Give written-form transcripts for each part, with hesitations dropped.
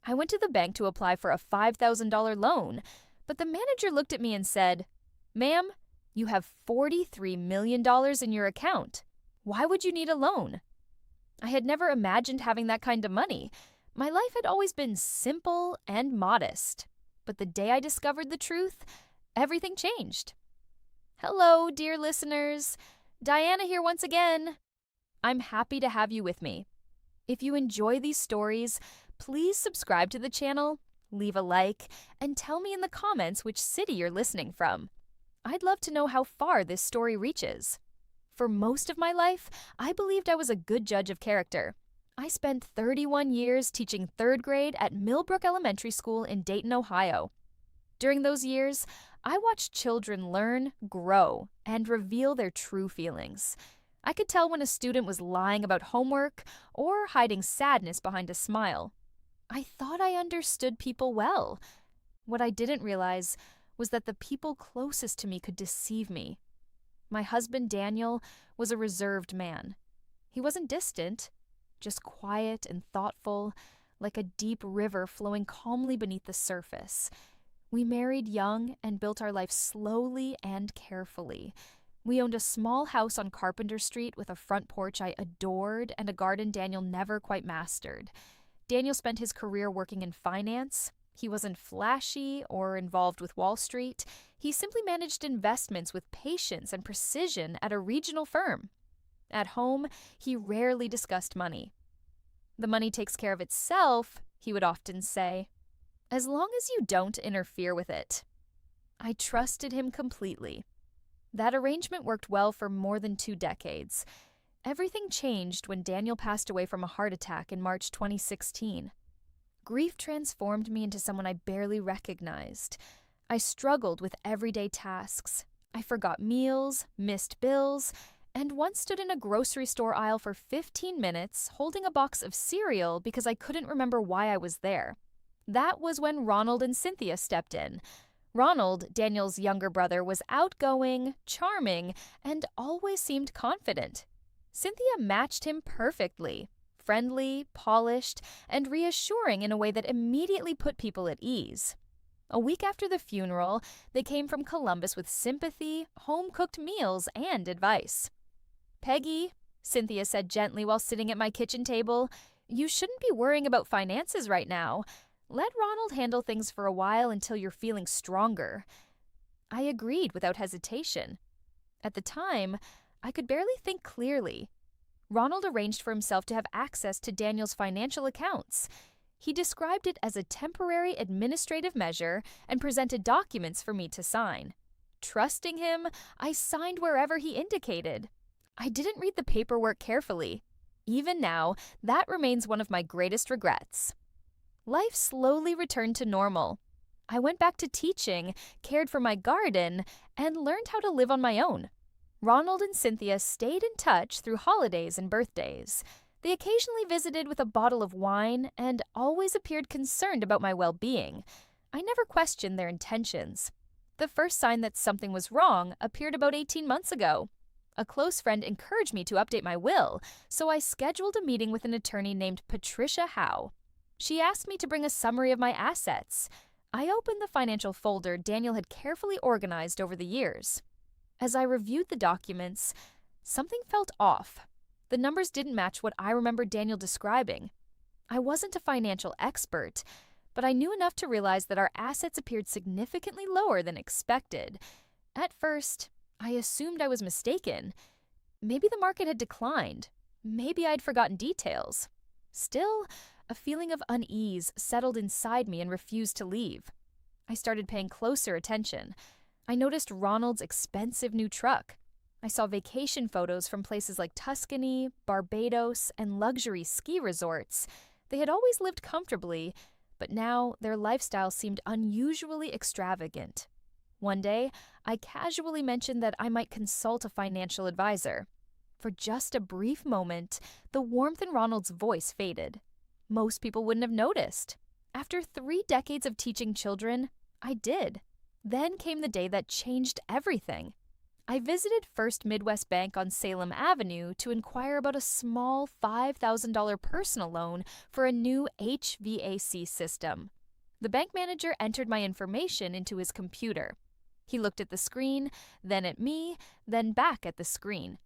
I went to the bank to apply for a $5,000 loan, but the manager looked at me and said, "Ma'am, you have $43 million in your account. Why would you need a loan?" I had never imagined having that kind of money. My life had always been simple and modest. But the day I discovered the truth, everything changed. Hello, dear listeners. Diana here once again. I'm happy to have you with me. If you enjoy these stories, please subscribe to the channel, leave a like, and tell me in the comments which city you're listening from. I'd love to know how far this story reaches. For most of my life, I believed I was a good judge of character. I spent 31 years teaching third grade at Millbrook Elementary School in Dayton, Ohio. During those years, I watched children learn, grow, and reveal their true feelings. I could tell when a student was lying about homework or hiding sadness behind a smile. I thought I understood people well. What I didn't realize was that the people closest to me could deceive me. My husband, Daniel, was a reserved man. He wasn't distant, just quiet and thoughtful, like a deep river flowing calmly beneath the surface. We married young and built our life slowly and carefully. We owned a small house on Carpenter Street with a front porch I adored and a garden Daniel never quite mastered. Daniel spent his career working in finance. He wasn't flashy or involved with Wall Street. He simply managed investments with patience and precision at a regional firm. At home, he rarely discussed money. "The money takes care of itself," he would often say, "as long as you don't interfere with it." I trusted him completely. That arrangement worked well for more than 2 decades. Everything changed when Daniel passed away from a heart attack in March 2016. Grief transformed me into someone I barely recognized. I struggled with everyday tasks. I forgot meals, missed bills, and once stood in a grocery store aisle for 15 minutes holding a box of cereal because I couldn't remember why I was there. That was when Ronald and Cynthia stepped in. Ronald, Daniel's younger brother, was outgoing, charming, and always seemed confident. Cynthia matched him perfectly. Friendly, polished, and reassuring in a way that immediately put people at ease. A week after the funeral, they came from Columbus with sympathy, home-cooked meals, and advice. "Peggy," Cynthia said gently while sitting at my kitchen table, "you shouldn't be worrying about finances right now. Let Ronald handle things for a while until you're feeling stronger." I agreed without hesitation. At the time, I could barely think clearly. Ronald arranged for himself to have access to Daniel's financial accounts. He described it as a temporary administrative measure and presented documents for me to sign. Trusting him, I signed wherever he indicated. I didn't read the paperwork carefully. Even now, that remains one of my greatest regrets. Life slowly returned to normal. I went back to teaching, cared for my garden, and learned how to live on my own. Ronald and Cynthia stayed in touch through holidays and birthdays. They occasionally visited with a bottle of wine and always appeared concerned about my well-being. I never questioned their intentions. The first sign that something was wrong appeared about 18 months ago. A close friend encouraged me to update my will, so I scheduled a meeting with an attorney named Patricia Howe. She asked me to bring a summary of my assets. I opened the financial folder Daniel had carefully organized over the years. As I reviewed the documents, something felt off. The numbers didn't match what I remembered Daniel describing. I wasn't a financial expert, but I knew enough to realize that our assets appeared significantly lower than expected. At first, I assumed I was mistaken. Maybe the market had declined. Maybe I'd forgotten details. Still, a feeling of unease settled inside me and refused to leave. I started paying closer attention. I noticed Ronald's expensive new truck. I saw vacation photos from places like Tuscany, Barbados, and luxury ski resorts. They had always lived comfortably, but now their lifestyle seemed unusually extravagant. One day, I casually mentioned that I might consult a financial advisor. For just a brief moment, the warmth in Ronald's voice faded. Most people wouldn't have noticed. After 3 decades of teaching children, I did. Then came the day that changed everything. I visited First Midwest Bank on Salem Avenue to inquire about a small $5,000 personal loan for a new HVAC system. The bank manager entered my information into his computer. He looked at the screen, then at me, then back at the screen.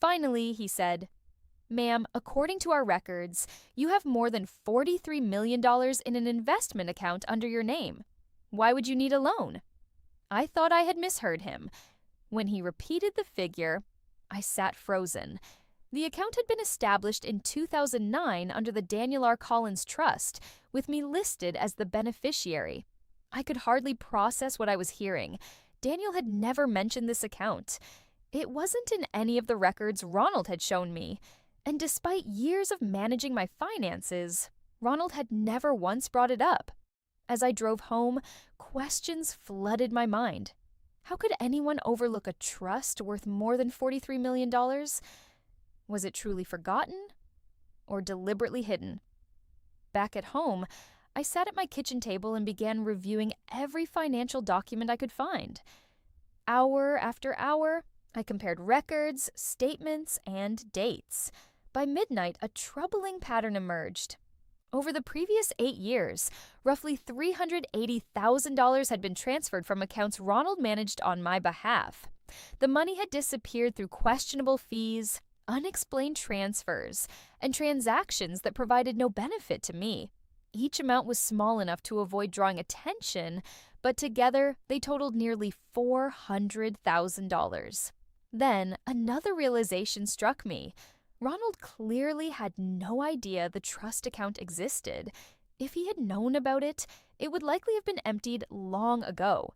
Finally, he said, "Ma'am, according to our records, you have more than $43 million in an investment account under your name. Why would you need a loan?" I thought I had misheard him. When he repeated the figure, I sat frozen. The account had been established in 2009 under the Daniel R. Collins Trust, with me listed as the beneficiary. I could hardly process what I was hearing. Daniel had never mentioned this account. It wasn't in any of the records Ronald had shown me. And despite years of managing my finances, Ronald had never once brought it up. As I drove home, questions flooded my mind. How could anyone overlook a trust worth more than $43 million? Was it truly forgotten or deliberately hidden? Back at home, I sat at my kitchen table and began reviewing every financial document I could find. Hour after hour, I compared records, statements, and dates. By midnight, a troubling pattern emerged. Over the previous 8 years, roughly $380,000 had been transferred from accounts Ronald managed on my behalf. The money had disappeared through questionable fees, unexplained transfers, and transactions that provided no benefit to me. Each amount was small enough to avoid drawing attention, but together they totaled nearly $400,000. Then another realization struck me. Ronald clearly had no idea the trust account existed. If he had known about it, it would likely have been emptied long ago.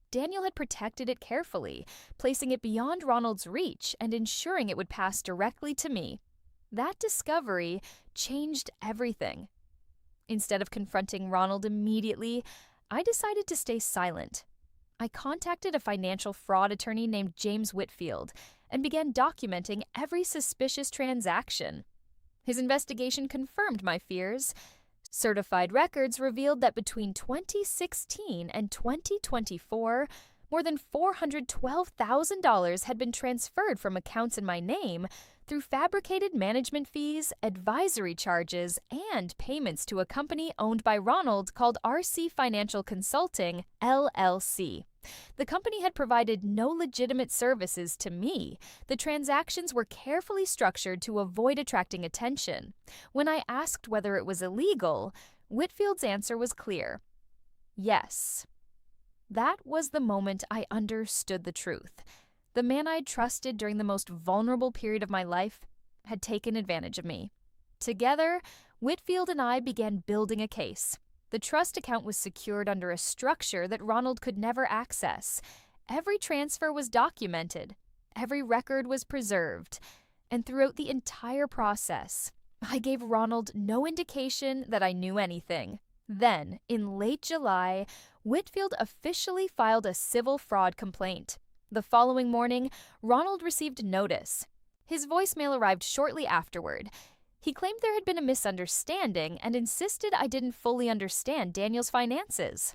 Daniel had protected it carefully, placing it beyond Ronald's reach and ensuring it would pass directly to me. That discovery changed everything. Instead of confronting Ronald immediately, I decided to stay silent. I contacted a financial fraud attorney named James Whitfield and began documenting every suspicious transaction. His investigation confirmed my fears. Certified records revealed that between 2016 and 2024, more than $412,000 had been transferred from accounts in my name through fabricated management fees, advisory charges, and payments to a company owned by Ronald called RC Financial Consulting, LLC. The company had provided no legitimate services to me. The transactions were carefully structured to avoid attracting attention. When I asked whether it was illegal, Whitfield's answer was clear. Yes. That was the moment I understood the truth. The man I'd trusted during the most vulnerable period of my life had taken advantage of me. Together, Whitfield and I began building a case. The trust account was secured under a structure that Ronald could never access. Every transfer was documented. Every record was preserved. And throughout the entire process, I gave Ronald no indication that I knew anything. Then, in late July, Whitfield officially filed a civil fraud complaint. The following morning, Ronald received notice. His voicemail arrived shortly afterward. He claimed there had been a misunderstanding and insisted I didn't fully understand Daniel's finances.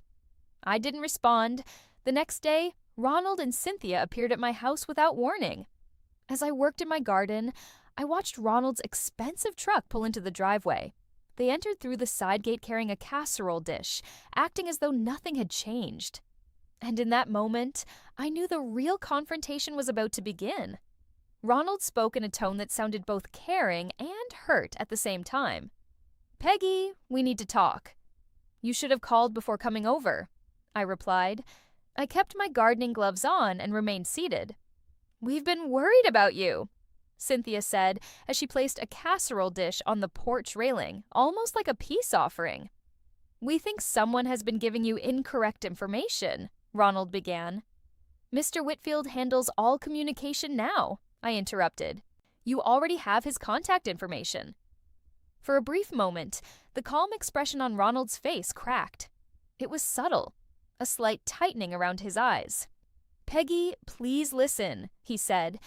I didn't respond. The next day, Ronald and Cynthia appeared at my house without warning. As I worked in my garden, I watched Ronald's expensive truck pull into the driveway. They entered through the side gate carrying a casserole dish, acting as though nothing had changed. And in that moment, I knew the real confrontation was about to begin. Ronald spoke in a tone that sounded both caring and hurt at the same time. "Peggy, we need to talk." "You should have called before coming over," I replied. I kept my gardening gloves on and remained seated. "We've been worried about you," Cynthia said as she placed a casserole dish on the porch railing, almost like a peace offering. "We think someone has been giving you incorrect information," Ronald began. "Mr. Whitfield handles all communication now," I interrupted. "You already have his contact information." For a brief moment, the calm expression on Ronald's face cracked. It was subtle, a slight tightening around his eyes. "Peggy, please listen," he said.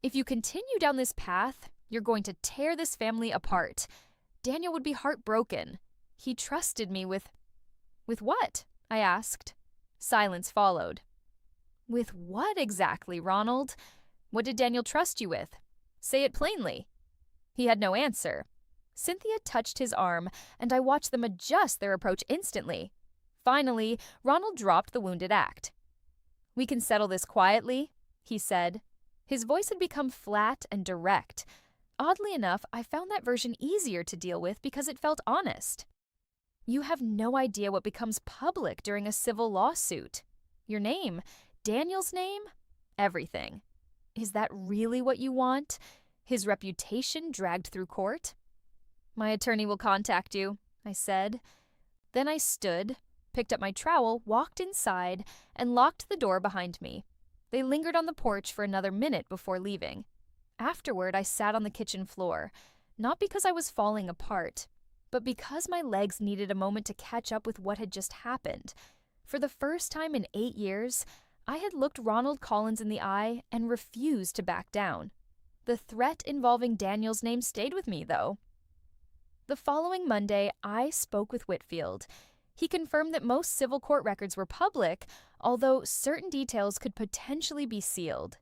"If you continue down this path, you're going to tear this family apart. Daniel would be heartbroken. He trusted me with..." "With what?" I asked. Silence followed. With what exactly, Ronald? What did Daniel trust you with? Say it plainly. He had no answer. Cynthia touched his arm, and I watched them adjust their approach instantly. Finally, Ronald dropped the wounded act. "We can settle this quietly," he said. His voice had become flat and direct. Oddly enough, I found that version easier to deal with because it felt honest. "You have no idea what becomes public during a civil lawsuit. Your name, Daniel's name, everything. Is that really what you want? His reputation dragged through court?" "My attorney will contact you," I said. Then I stood, picked up my trowel, walked inside, and locked the door behind me. They lingered on the porch for another minute before leaving. Afterward, I sat on the kitchen floor, not because I was falling apart, but because my legs needed a moment to catch up with what had just happened. For the first time in 8 years, I had looked Ronald Collins in the eye and refused to back down. The threat involving Daniel's name stayed with me, though. The following Monday, I spoke with Whitfield. He confirmed that most civil court records were public, although certain details could potentially be sealed.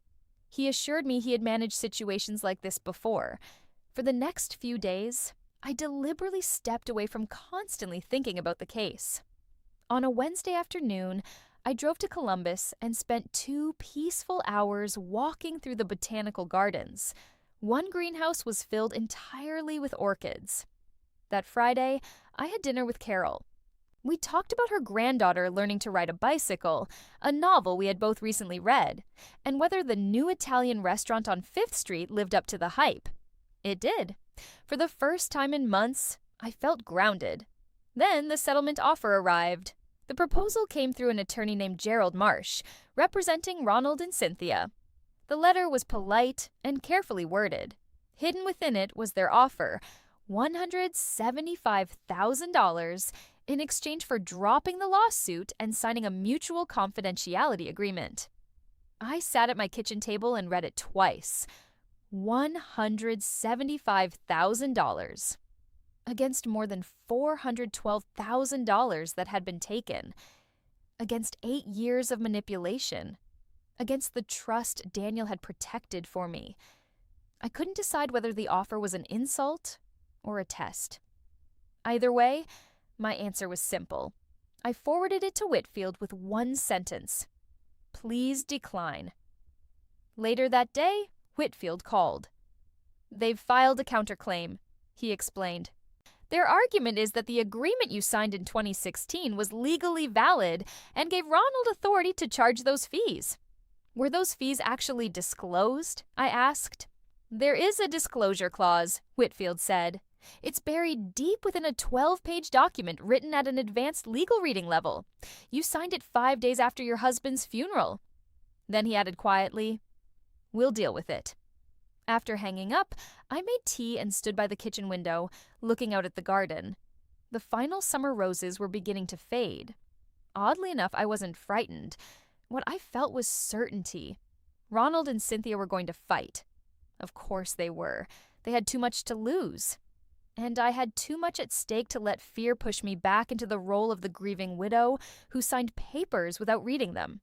He assured me he had managed situations like this before. For the next few days, I deliberately stepped away from constantly thinking about the case. On a Wednesday afternoon, I drove to Columbus and spent 2 peaceful hours walking through the botanical gardens. One greenhouse was filled entirely with orchids. That Friday, I had dinner with Carol. We talked about her granddaughter learning to ride a bicycle, a novel we had both recently read, and whether the new Italian restaurant on 5th Street lived up to the hype. It did. For the first time in months, I felt grounded. Then the settlement offer arrived. The proposal came through an attorney named Gerald Marsh, representing Ronald and Cynthia. The letter was polite and carefully worded. Hidden within it was their offer, $175,000 in exchange for dropping the lawsuit and signing a mutual confidentiality agreement. I sat at my kitchen table and read it twice. $175,000 against more than $412,000 that had been taken, against 8 years of manipulation, against the trust Daniel had protected for me. I couldn't decide whether the offer was an insult or a test. Either way, my answer was simple. I forwarded it to Whitfield with one sentence: "Please decline." Later that day, Whitfield called. "They've filed a counterclaim," he explained. "Their argument is that the agreement you signed in 2016 was legally valid and gave Ronald authority to charge those fees." "Were those fees actually disclosed?" I asked. "There is a disclosure clause," Whitfield said. "It's buried deep within a 12-page document written at an advanced legal reading level. You signed it 5 days after your husband's funeral." Then he added quietly, "We'll deal with it." After hanging up, I made tea and stood by the kitchen window, looking out at the garden. The final summer roses were beginning to fade. Oddly enough, I wasn't frightened. What I felt was certainty. Ronald and Cynthia were going to fight. Of course they were. They had too much to lose. And I had too much at stake to let fear push me back into the role of the grieving widow who signed papers without reading them.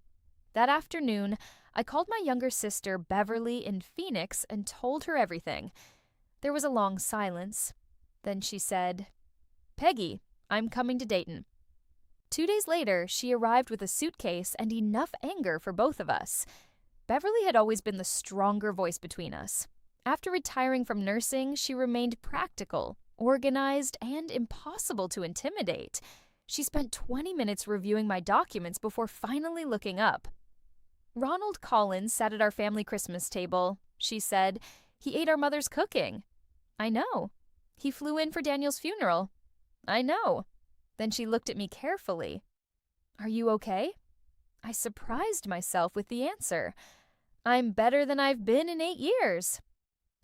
That afternoon, I called my younger sister, Beverly, in Phoenix and told her everything. There was a long silence. Then she said, "Peggy, I'm coming to Dayton." 2 days later, she arrived with a suitcase and enough anger for both of us. Beverly had always been the stronger voice between us. After retiring from nursing, she remained practical, organized, and impossible to intimidate. She spent 20 minutes reviewing my documents before finally looking up. "Ronald Collins sat at our family Christmas table," she said. "He ate our mother's cooking." "I know." "He flew in for Daniel's funeral." "I know." Then she looked at me carefully. "Are you okay?" I surprised myself with the answer. "I'm better than I've been in 8 years."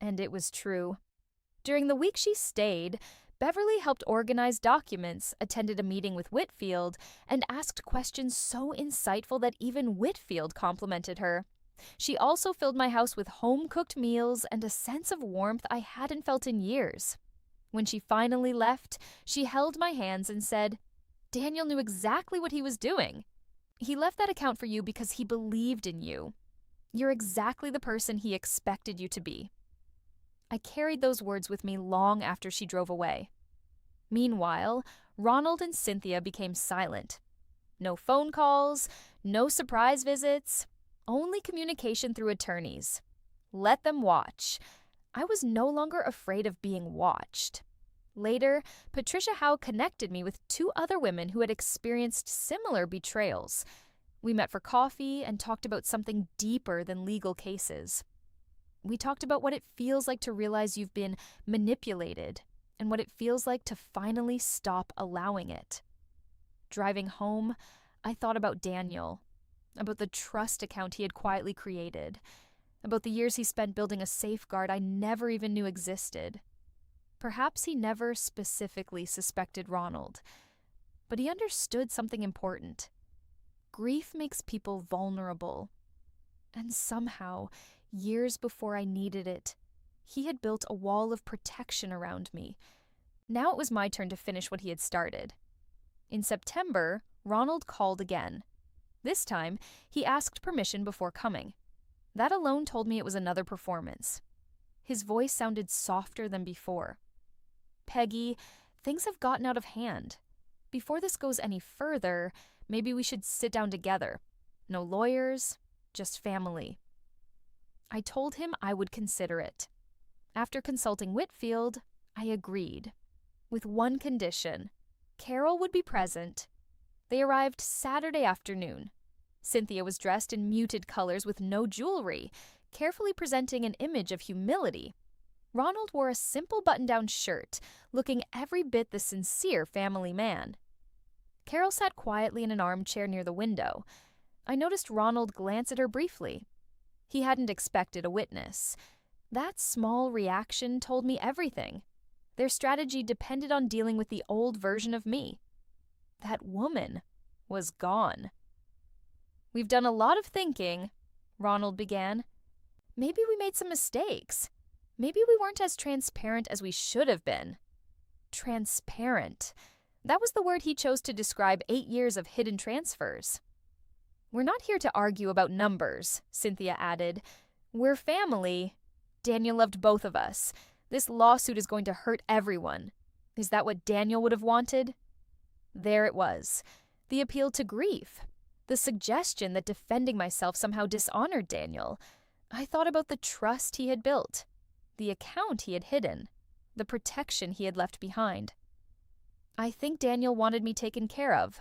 And it was true. During the week she stayed, Beverly helped organize documents, attended a meeting with Whitfield, and asked questions so insightful that even Whitfield complimented her. She also filled my house with home-cooked meals and a sense of warmth I hadn't felt in years. When she finally left, she held my hands and said, "Daniel knew exactly what he was doing." He left that account for you because he believed in you. You're exactly the person he expected you to be." I carried those words with me long after she drove away. Meanwhile, Ronald and Cynthia became silent. No phone calls, no surprise visits, only communication through attorneys. Let them watch. I was no longer afraid of being watched. Later, Patricia Howe connected me with two other women who had experienced similar betrayals. We met for coffee and talked about something deeper than legal cases. We talked about what it feels like to realize you've been manipulated and what it feels like to finally stop allowing it. Driving home, I thought about Daniel, about the trust account he had quietly created, about the years he spent building a safeguard I never even knew existed. Perhaps he never specifically suspected Ronald, but he understood something important. Grief makes people vulnerable. And somehow, years before I needed it, he had built a wall of protection around me. Now it was my turn to finish what he had started. In September, Ronald called again. This time, he asked permission before coming. That alone told me it was another performance. His voice sounded softer than before. "Peggy, things have gotten out of hand. Before this goes any further, maybe we should sit down together. No lawyers, just family." I told him I would consider it. After consulting Whitfield, I agreed. With one condition: Carol would be present. They arrived Saturday afternoon. Cynthia was dressed in muted colors with no jewelry, carefully presenting an image of humility. Ronald wore a simple button-down shirt, looking every bit the sincere family man. Carol sat quietly in an armchair near the window. I noticed Ronald glance at her briefly. He hadn't expected a witness. That small reaction told me everything. Their strategy depended on dealing with the old version of me. That woman was gone. "We've done a lot of thinking," Ronald began. "Maybe we made some mistakes. Maybe we weren't as transparent as we should have been." Transparent. That was the word he chose to describe 8 years of hidden transfers. "We're not here to argue about numbers," Cynthia added. "We're family. Daniel loved both of us. This lawsuit is going to hurt everyone. Is that what Daniel would have wanted?" There it was. The appeal to grief. The suggestion that defending myself somehow dishonored Daniel. I thought about the trust he had built, the account he had hidden, the protection he had left behind. "I think Daniel wanted me taken care of,"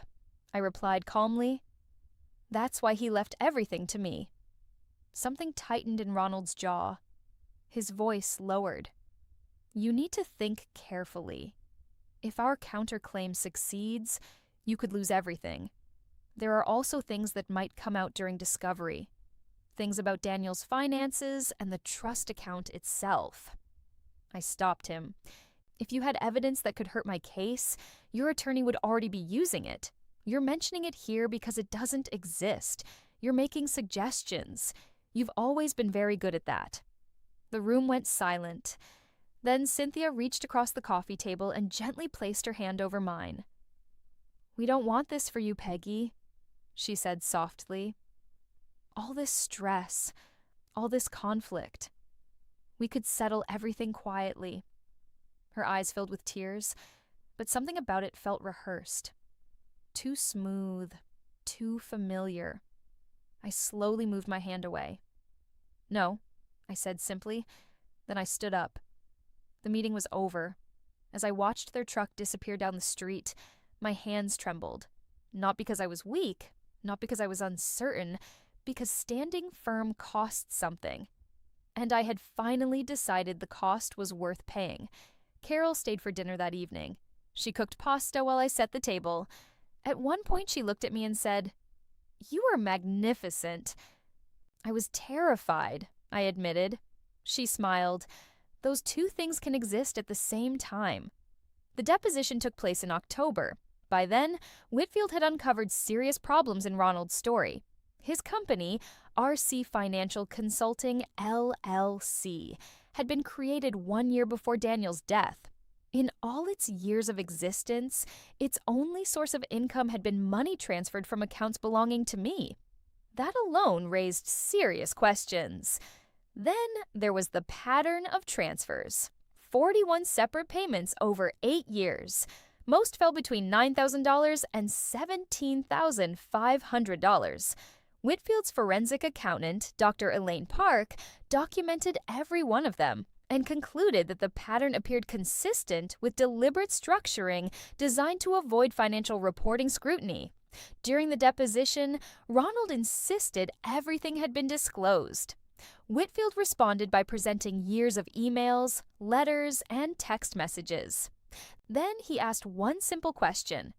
I replied calmly. "That's why he left everything to me." Something tightened in Ronald's jaw. His voice lowered. "You need to think carefully. If our counterclaim succeeds, you could lose everything. There are also things that might come out during discovery. Things about Daniel's finances and the trust account itself." I stopped him. "If you had evidence that could hurt my case, your attorney would already be using it. You're mentioning it here because it doesn't exist. You're making suggestions. You've always been very good at that." The room went silent. Then Cynthia reached across the coffee table and gently placed her hand over mine. "We don't want this for you, Peggy," she said softly. "All this stress, all this conflict. We could settle everything quietly." Her eyes filled with tears, but something about it felt rehearsed. Too smooth, too familiar. I slowly moved my hand away. "No," I said simply. Then I stood up. The meeting was over. As I watched their truck disappear down the street, my hands trembled. Not because I was weak, not because I was uncertain, because standing firm cost something. And I had finally decided the cost was worth paying. Carol stayed for dinner that evening. She cooked pasta while I set the table. At one point she looked at me and said, "You are magnificent." I was terrified, I admitted. She smiled. Those two things can exist at the same time. The deposition took place in October. By then, Whitfield had uncovered serious problems in Ronald's story. His company, RC Financial Consulting, LLC, had been created 1 year before Daniel's death. In all its years of existence, its only source of income had been money transferred from accounts belonging to me. That alone raised serious questions. Then there was the pattern of transfers. 41 separate payments over 8 years. Most fell between $9,000 and $17,500. Whitfield's forensic accountant, Dr. Elaine Park, documented every one of them and concluded that the pattern appeared consistent with deliberate structuring designed to avoid financial reporting scrutiny. During the deposition, Ronald insisted everything had been disclosed. Whitfield responded by presenting years of emails, letters, and text messages. Then he asked one simple question.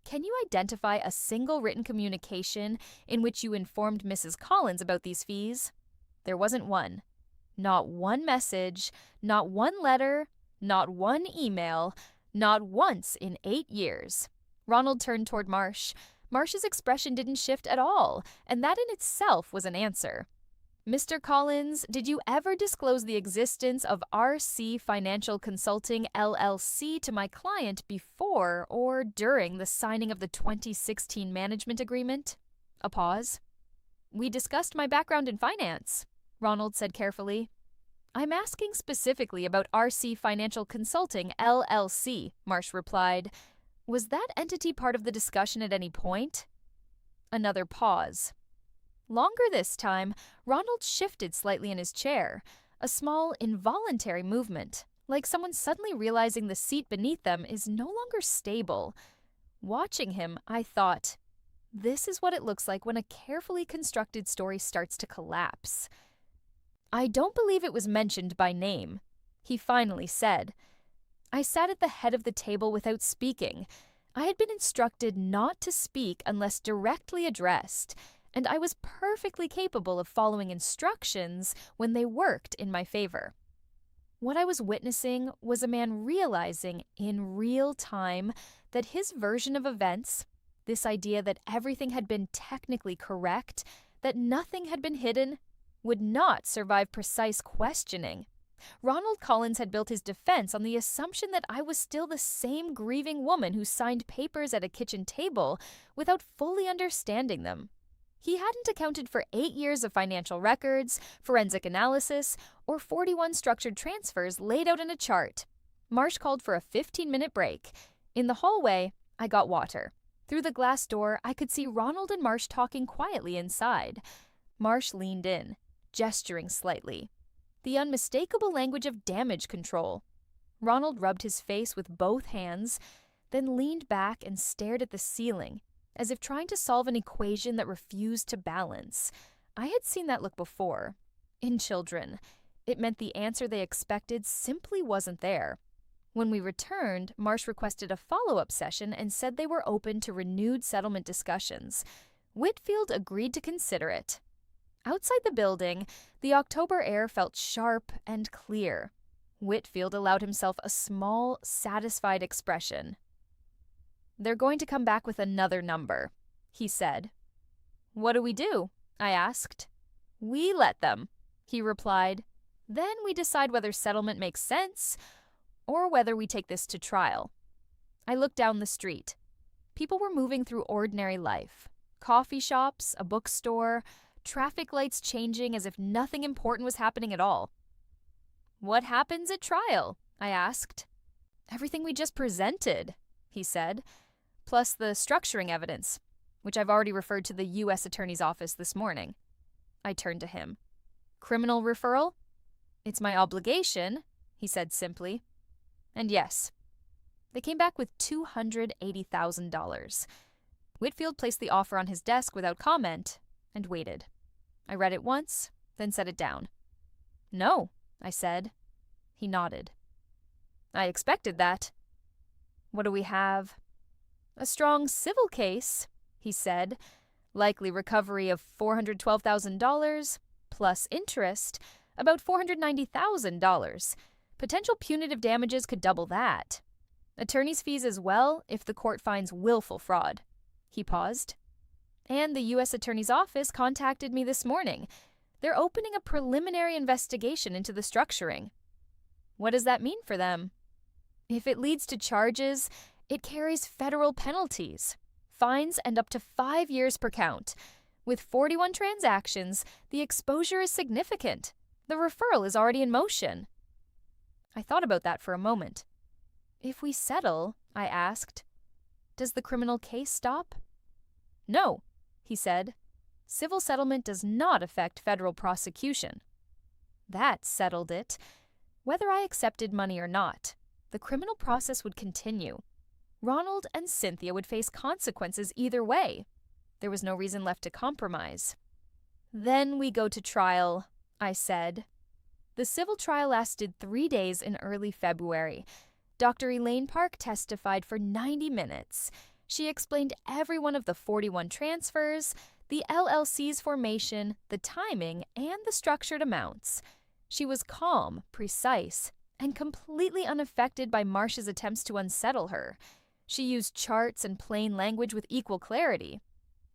Can you identify a single written communication in which you informed Mrs. Collins about these fees? There wasn't one. Not one message, not one letter, not one email, not once in 8 years. Ronald turned toward Marsh. Marsh's expression didn't shift at all, and that in itself was an answer. Mr. Collins, did you ever disclose the existence of RC Financial Consulting, LLC to my client before or during the signing of the 2016 management agreement? A pause. We discussed my background in finance, Ronald said carefully. I'm asking specifically about RC Financial Consulting, LLC, Marsh replied. Was that entity part of the discussion at any point? Another pause. Longer this time, Ronald shifted slightly in his chair, a small, involuntary movement, like someone suddenly realizing the seat beneath them is no longer stable. Watching him, I thought, this is what it looks like when a carefully constructed story starts to collapse. I don't believe it was mentioned by name, he finally said. I sat at the head of the table without speaking. I had been instructed not to speak unless directly addressed, and I was perfectly capable of following instructions when they worked in my favor. What I was witnessing was a man realizing in real time that his version of events, this idea that everything had been technically correct, that nothing had been hidden, would not survive precise questioning. Ronald Collins had built his defense on the assumption that I was still the same grieving woman who signed papers at a kitchen table without fully understanding them. He hadn't accounted for 8 years of financial records, forensic analysis, or 41 structured transfers laid out in a chart. Marsh called for a 15-minute break. In the hallway, I got water. Through the glass door, I could see Ronald and Marsh talking quietly inside. Marsh leaned in, gesturing slightly. The unmistakable language of damage control. Ronald rubbed his face with both hands, then leaned back and stared at the ceiling, as if trying to solve an equation that refused to balance. I had seen that look before. In children, it meant the answer they expected simply wasn't there. When we returned, Marsh requested a follow-up session and said they were open to renewed settlement discussions. Whitfield agreed to consider it. Outside the building, the October air felt sharp and clear. Whitfield allowed himself a small, satisfied expression. They're going to come back with another number, he said. What do we do? I asked. We let them, he replied. Then we decide whether settlement makes sense or whether we take this to trial. I looked down the street. People were moving through ordinary life. Coffee shops, a bookstore, traffic lights changing as if nothing important was happening at all. What happens at trial? I asked. Everything we just presented, he said, plus the structuring evidence, which I've already referred to the U.S. Attorney's Office this morning. I turned to him. Criminal referral? It's my obligation, he said simply. And yes, they came back with $280,000. Whitfield placed the offer on his desk without comment and waited. I read it once, then set it down. No, I said. He nodded. I expected that. What do we have? A strong civil case, he said. Likely recovery of $412,000, plus interest, about $490,000. Potential punitive damages could double that. Attorney's fees as well if the court finds willful fraud. He paused. And the U.S. Attorney's Office contacted me this morning. They're opening a preliminary investigation into the structuring. What does that mean for them? If it leads to charges, it carries federal penalties, fines, and up to 5 years per count. With 41 transactions, the exposure is significant. The referral is already in motion. I thought about that for a moment. If we settle, I asked, does the criminal case stop? No, he said. Civil settlement does not affect federal prosecution. That settled it. Whether I accepted money or not, the criminal process would continue. Ronald and Cynthia would face consequences either way. There was no reason left to compromise. Then we go to trial, I said. The civil trial lasted 3 days in early February. Dr. Elaine Park testified for 90 minutes. She explained every one of the 41 transfers, the LLC's formation, the timing, and the structured amounts. She was calm, precise, and completely unaffected by Marcia's attempts to unsettle her. She used charts and plain language with equal clarity.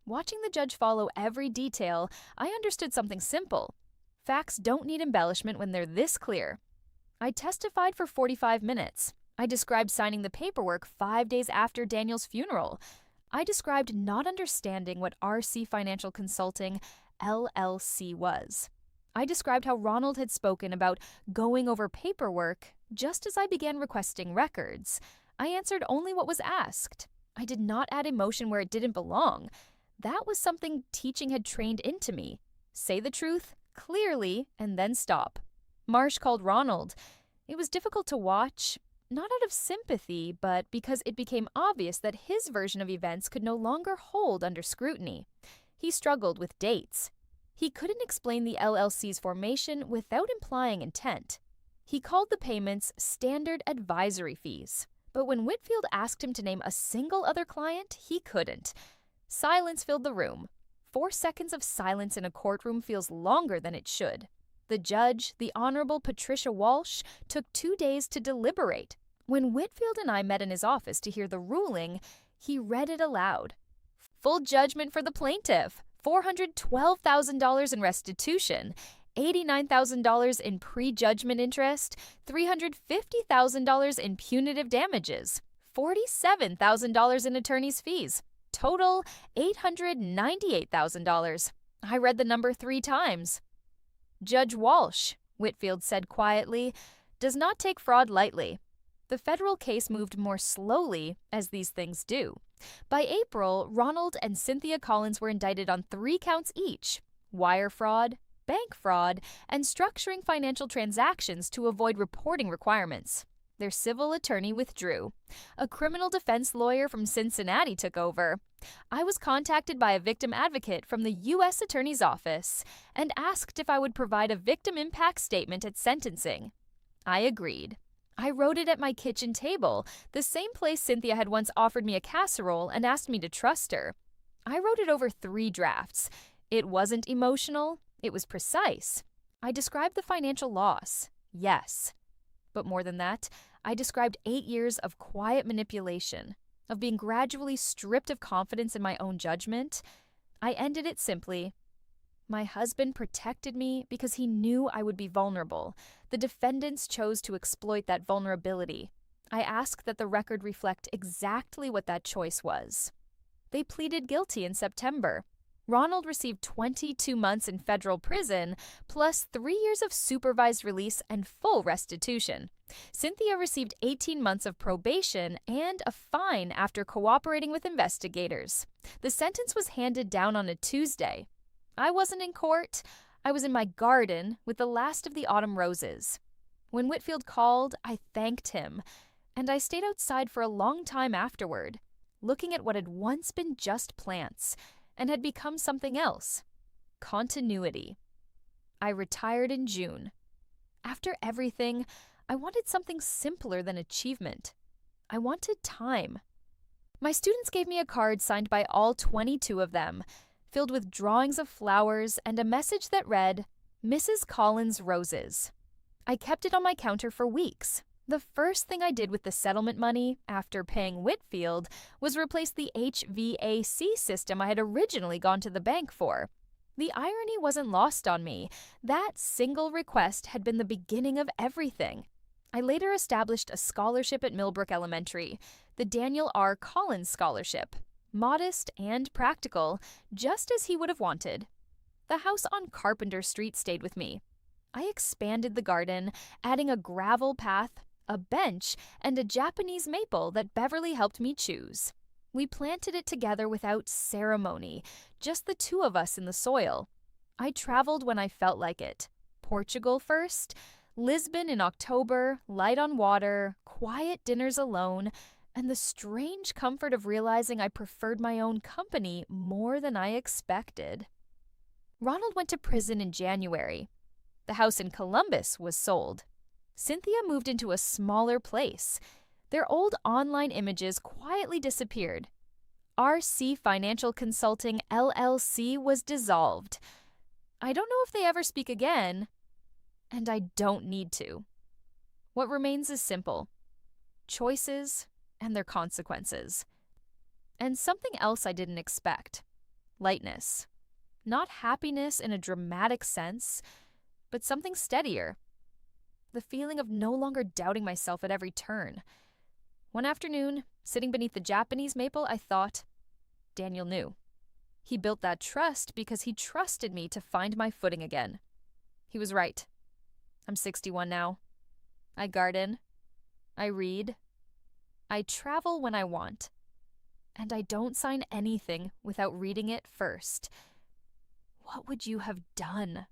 Watching the judge follow every detail, I understood something simple. Facts don't need embellishment when they're this clear. I testified for 45 minutes. I described signing the paperwork 5 days after Daniel's funeral. I described not understanding what RC Financial Consulting, LLC, was. I described how Ronald had spoken about going over paperwork just as I began requesting records. I answered only what was asked. I did not add emotion where it didn't belong. That was something teaching had trained into me. Say the truth, clearly, and then stop. Marsh called Ronald. It was difficult to watch, not out of sympathy, but because it became obvious that his version of events could no longer hold under scrutiny. He struggled with dates. He couldn't explain the LLC's formation without implying intent. He called the payments standard advisory fees. But when Whitfield asked him to name a single other client, he couldn't. Silence filled the room. 4 seconds of silence in a courtroom feels longer than it should. The judge, the Honorable Patricia Walsh, took 2 days to deliberate. When Whitfield and I met in his office to hear the ruling, he read it aloud. Full judgment for the plaintiff, $412,000 in restitution, $89,000 in prejudgment interest, $350,000 in punitive damages, $47,000 in attorney's fees. Total, $898,000. I read the number 3 times. Judge Walsh, Whitfield said quietly, does not take fraud lightly. The federal case moved more slowly, as these things do. By April, Ronald and Cynthia Collins were indicted on 3 counts each: wire fraud, bank fraud, and structuring financial transactions to avoid reporting requirements. Their civil attorney withdrew. A criminal defense lawyer from Cincinnati took over. I was contacted by a victim advocate from the U.S. Attorney's Office and asked if I would provide a victim impact statement at sentencing. I agreed. I wrote it at my kitchen table, the same place Cynthia had once offered me a casserole and asked me to trust her. I wrote it over 3 drafts. It wasn't emotional. It was precise. I described the financial loss. Yes. But more than that, I described 8 years of quiet manipulation, of being gradually stripped of confidence in my own judgment. I ended it simply. My husband protected me because he knew I would be vulnerable. The defendants chose to exploit that vulnerability. I ask that the record reflect exactly what that choice was. They pleaded guilty in September. Ronald received 22 months in federal prison, plus 3 years of supervised release and full restitution. Cynthia received 18 months of probation and a fine after cooperating with investigators. The sentence was handed down on a Tuesday. I wasn't in court. I was in my garden with the last of the autumn roses. When Whitfield called, I thanked him, and I stayed outside for a long time afterward, looking at what had once been just plants and had become something else. Continuity. I retired in June. After everything, I wanted something simpler than achievement. I wanted time. My students gave me a card signed by all 22 of them, filled with drawings of flowers and a message that read, Mrs. Collins Roses. I kept it on my counter for weeks. The first thing I did with the settlement money, after paying Whitfield, was replace the HVAC system I had originally gone to the bank for. The irony wasn't lost on me. That single request had been the beginning of everything. I later established a scholarship at Millbrook Elementary, the Daniel R. Collins Scholarship. Modest and practical, just as he would have wanted. The house on Carpenter Street stayed with me. I expanded the garden, adding a gravel path, a bench, and a Japanese maple that Beverly helped me choose. We planted it together without ceremony, just the two of us in the soil. I traveled when I felt like it. Portugal first, Lisbon in October, light on water, quiet dinners alone, and the strange comfort of realizing I preferred my own company more than I expected. Ronald went to prison in January. The house in Columbus was sold. Cynthia moved into a smaller place. Their old online images quietly disappeared. RC Financial Consulting LLC was dissolved. I don't know if they ever speak again, and I don't need to. What remains is simple: choices and their consequences. And something else I didn't expect: lightness. Not happiness in a dramatic sense, but something steadier. The feeling of no longer doubting myself at every turn. One afternoon, sitting beneath the Japanese maple, I thought, Daniel knew. He built that trust because he trusted me to find my footing again. He was right. I'm 61 now. I garden. I read. I travel when I want. And I don't sign anything without reading it first. What would you have done?